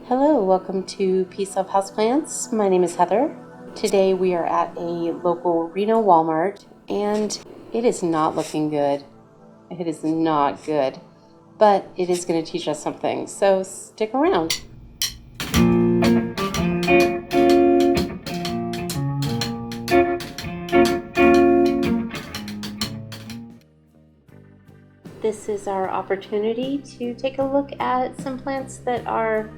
Hello, welcome to Peace of Houseplants. My name is Heather. Today we are at a local Reno Walmart and it is not looking good. It is not good, but it is going to teach us something, so stick around. This is our opportunity to take a look at some plants that are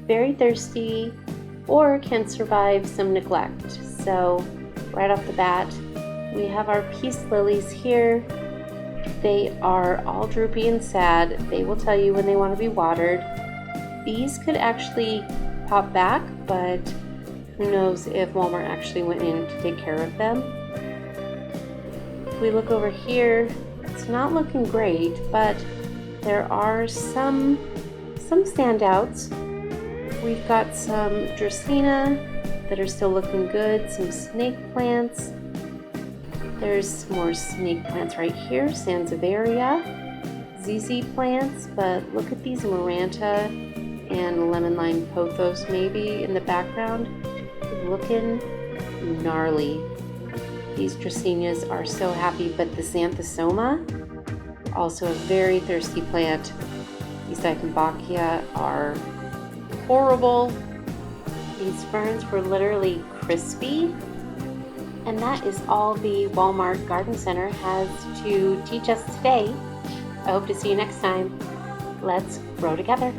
very thirsty or can survive some neglect. So right off the bat, we have our peace lilies here. They are all droopy and sad. They will tell you when they want to be watered. These could actually pop back, but who knows if Walmart actually went in to take care of them. If we look over here, it's not looking great, but there are some standouts. We've got some Dracaena that are still looking good, some snake plants. There's more snake plants right here, Sansevieria, ZZ plants, but look at these Maranta and lemon lime pothos maybe in the background, looking gnarly. These Dracaenas are so happy, but the Xanthosoma, also a very thirsty plant. These Dieffenbachia are horrible. These ferns were literally crispy. And that is all the Walmart Garden Center has to teach us today. I hope to see you next time. Let's grow together.